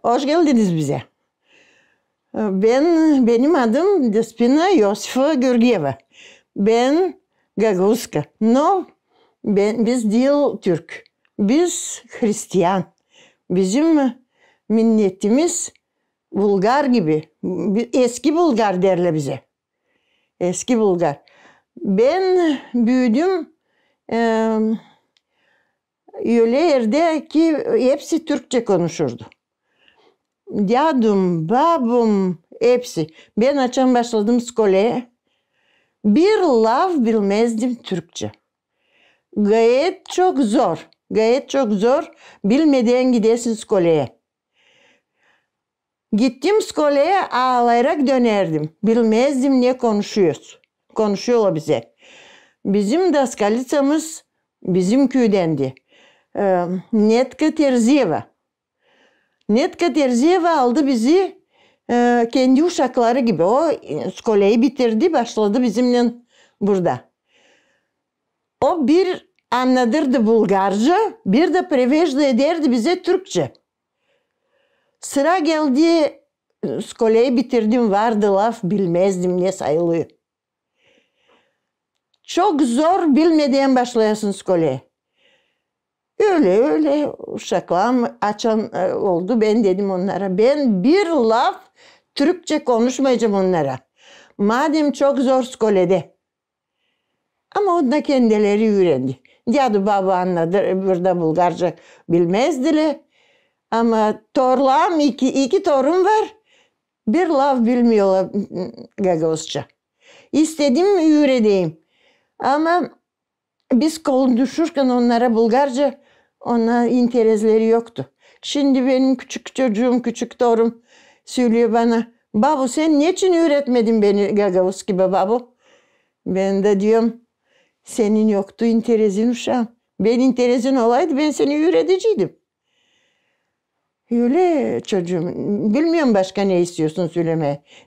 Hoş geldiniz bize. Benim adım Despina Yosifa Georgieva. Ben Gagauska. No, biz değil Türk. Biz Hristiyan. Bizim milletimiz Bulgar gibi. Eski Bulgar derler bize. Eski Bulgar. Ben büyüdüm öyle yerde ki hepsi Türkçe konuşurdu. Dadım, babam hepsi. Ben açan başladım skoleye. Bir laf bilmezdim Türkçe. Gayet çok zor. Gayet çok zor. Bilmeden gidesin skoleye. Gittim skoleye ağlayarak dönerdim. Bilmezdim ne konuşuyoruz. Konuşuyorlar bize. Bizim daskalitsamız bizim köydendi. Netka Terziyeva. Netka Terziyeva aldı bizi kendi uşakları gibi. O skoleyi bitirdi, başladı bizimle burada. O bir anladırdı Bulgarca, bir de prevejde ederdi bize Türkçe. Sıra geldi, skoleyi bitirdim, vardı laf, bilmezdim ne sayılıyor. Çok zor, bilmeden başlayasın skoleye. Öyle uşaklarım açan oldu. Ben dedim onlara, ben bir laf Türkçe konuşmayacağım onlara. Madem çok zor skolede. Ama onda kendileri öğrendi. Dadı baba anladı, burada Bulgarca bilmezdiler. Ama torlam, iki torun var. Bir laf bilmiyorlar Gagauzca. İstedim öğreneyim. Ama biz konuşurken onlara Bulgarca, ona interesleri yoktu. Şimdi benim küçük çocuğum, küçük torun söylüyor bana, babu sen niçin öğretmedin beni Gagauz gibi babu? Ben de diyorum, senin yoktu interesin uşağım. Ben interesin olaydı ben seni öğreteceydim. Öyle çocuğum. Bilmiyorum başka ne istiyorsun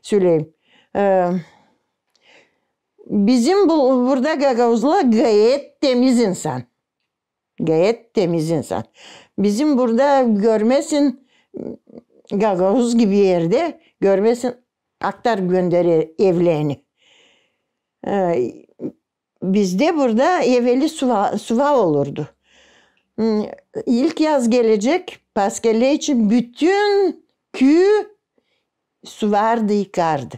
söyleyeyim. Bizim burada Gagauzlar gayet temiz insan. Gayet temiz insan. Bizim burada görmesin Gagauz gibi yerde görmesin aktar gönderi evlerini. Bizde burada evveli suva olurdu. İlk yaz gelecek paskelle için bütün köy suvardı yıkardı.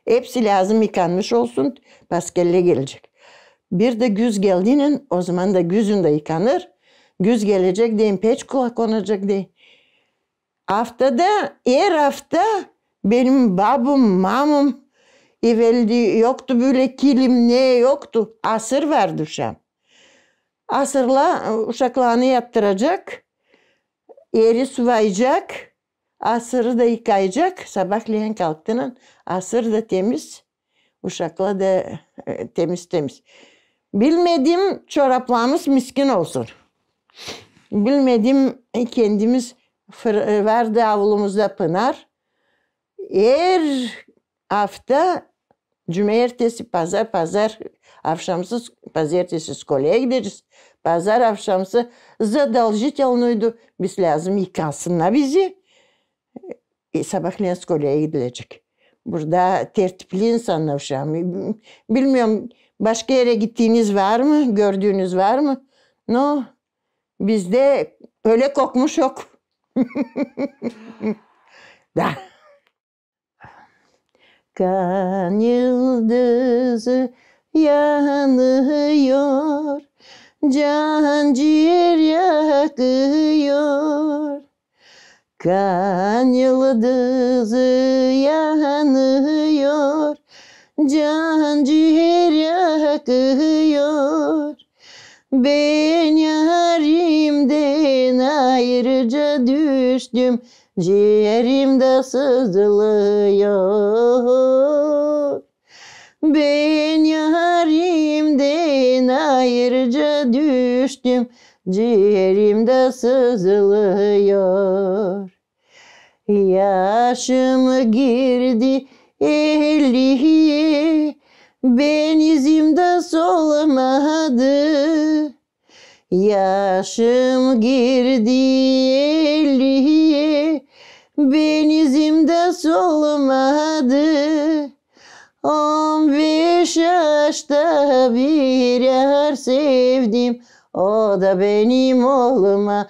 Hepsi lazım yıkanmış olsun paskelle gelecek. Bir de güz geldiğinde o zaman da güzünde yıkanır. Güz gelecek deyin peç konacak deyin. Her hafta benim babam, mamam evvelde yoktu böyle kilim ne yoktu. Asır vardı uşağım. Asırla uşaklarını yattıracak. Yeri sulayacak. Asırı da yıkayacak. Sabahleyin kalktığında asır da temiz. Uşakla da temiz. Bilmediğim çoraplarımız miskin olsun. Bilmediğim kendimiz vardı avlumuzda pınar. Her hafta cumartesi, pazar akşamsız pazartesi skoleye gideriz. Pazar akşamsı zadolжительныйdu. Biz lazım yıkansınlar bizi. Sabahleyin skoleye gidilecek. Burada tertipli insanlar uşağım. Bilmiyorum başka yere gittiğiniz var mı? Gördüğünüz var mı? No. Bizde öyle kokmuş yok. Da. Kan yıldızı yanıyor, can ciğer yakıyor. Kan yıldızı yanıyor, can ciğer yakıyor. Ben yarimden ayrıca düştüm, ciğerimde sızlıyor. Ben yarimden ayrıca düştüm, ciğerimde sızlıyor. Yaşım girdi 50'ye, ben izimde solmadı. Yaşım girdi 50'ye, benizimde solmadı. 15 yaşta bir yer sevdim, o da benim olmadı.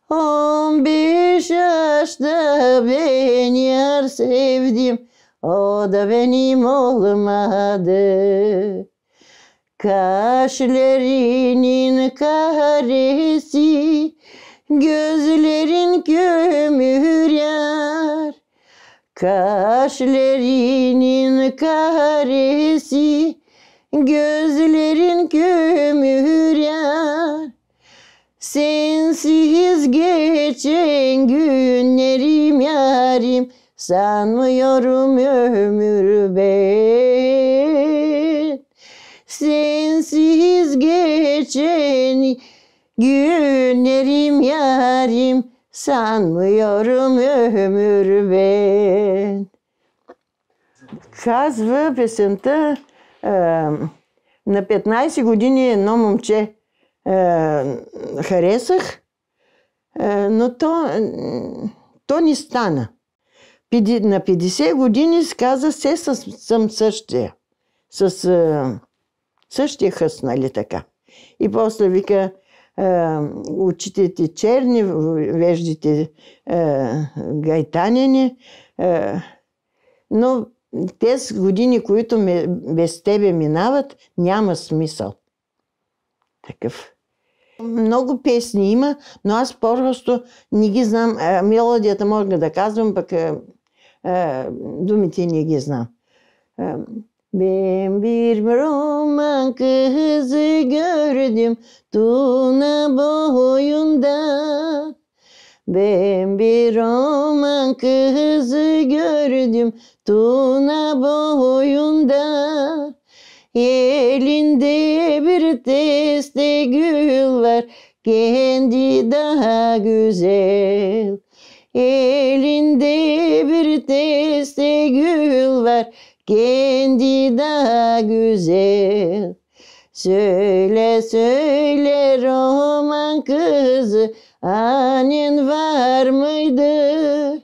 15 yaşta ben yer sevdim, o da benim olmadı. Kaşlarının karesi, gözlerin kömür yar. Kaşlarının karesi, gözlerin kömür yar. Sensiz geçen günlerim yarim, sanmıyorum ömür ben. Sensiz geçen günlerim yarim, sanmıyorum ömür ben. Казва песента, на 15 години едно момче харесах, но то не стана. На 50 години каза, се съм същия. С същия хъс, нали така. И после вика, очите ти черни, веждите гайтанени, но тези години, които без тебе минават, няма смисъл. Такъв. Много песни има, но аз просто не ги знам. Мелодията мога да казвам, пък думите не ги знам. Ben bir roman kızı gördüm Tuna boyunda. Ben bir roman kızı gördüm Tuna boyunda. Elinde bir teste gül var, kendi daha güzel. Elinde bir teste gül var, kendi daha güzel. Söyle söyle roman kızı, annen var mıydı?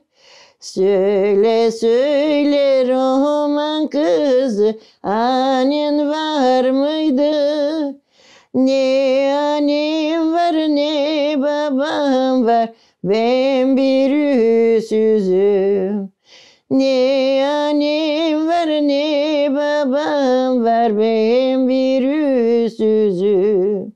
Söyle söyle roman kızı, annen var mıydı? Ne annem var ne babam var, ben bir yüzsüzüm. Ne annem var ne babam var, ben bir yüzsüzüm.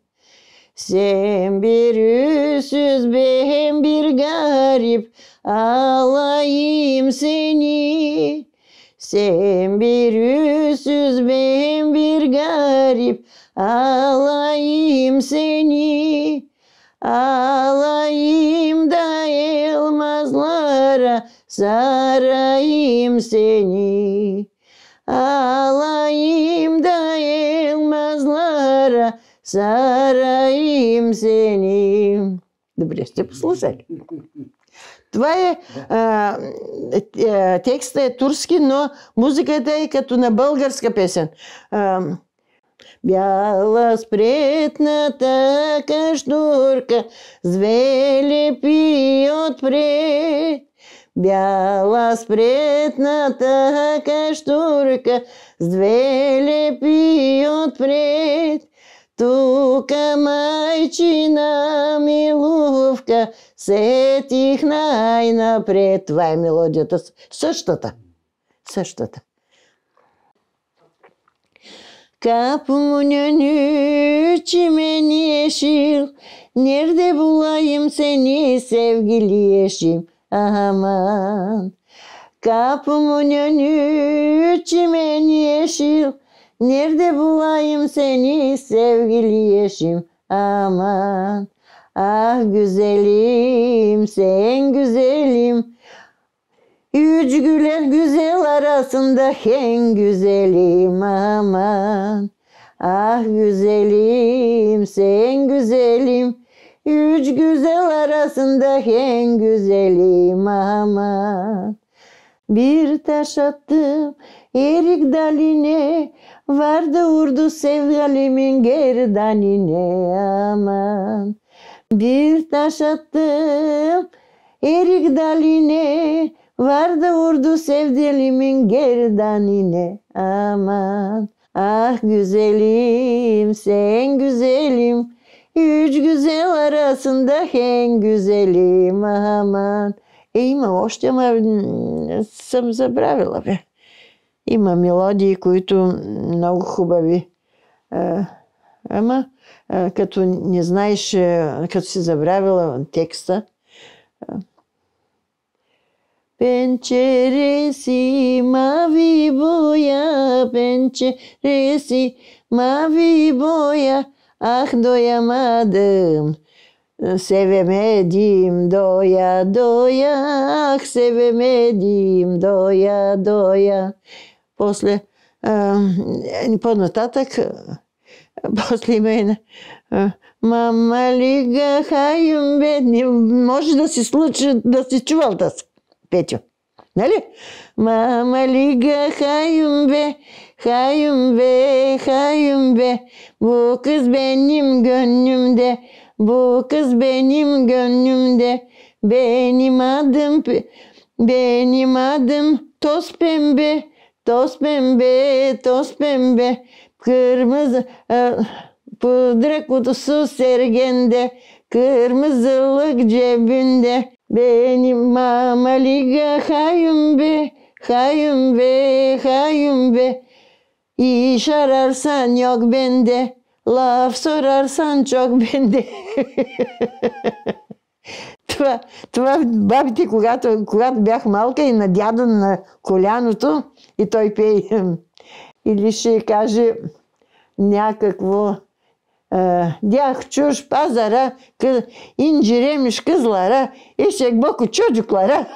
Sen bir yüzsüz, ben bir garip, alayım seni. Sen bir yüzsüz, ben bir garip, alayım seni. Alayım da elmaslara sarayım seni. Alayım da elmaslara sarayım seni. Добре, ще послушай. Това е, текстът е турски, но музиката е като на българска песен. Бяла спретната каштурка с две лепи отпред. Бяла спретната каштурка с две лепи отпред. Тука майчина милувка, сетих най-напред. Това е мелодията. Същата. Kapımın önü çimen yeşil, nerede bulayım seni sevgili yeşim, aman. Kapımın önü çimen yeşil, nerede bulayım seni sevgili yeşim, aman. Ah güzelim, sen güzelim, üç güzel arasında en güzelim, aman. Ah güzelim, sen güzelim, üç güzel arasında en güzelim, aman. Bir taş attım erik daline, vardı vurdu sevdalimin gerdanine, aman. Bir taş attım erik daline, vardı vurdu sevdilimin gerdanine. Aman ah güzelim sen güzelim, üç güzel arasında en güzelim. Aman. Има още, ама съм забравила, бе. Има мелодии, които много хубави. Ама като не знаеш, като си забравила текста. Penceresi mavi boya, penceresi mavi boya, ah doyamadım, sevemedim doya doya, ah sevemedim doya doya. После, по-нататък, после има една Мама лига хайум бедни. Може да си случи, да си чувал да си, Петю. Нали? Мама лига хайум бе, hayum be, hayum be. Bu kız benim gönlümde, bu kız benim gönlümde. Benim adım toz pembe, toz pembe, toz pembe. Kırmızı pudra kutusu sergende, kırmızılık cebinde. Benim mamaliga hayum be, hayum be, hayum be. İş ararsan yok bende, laf sorarsan çok bende. Това бабите, когато бях малка и на дядо на коляното, и той пее. Или ще каже някакво дях çuş pazara, inciremiş kızlara, eşek boku çocuklara.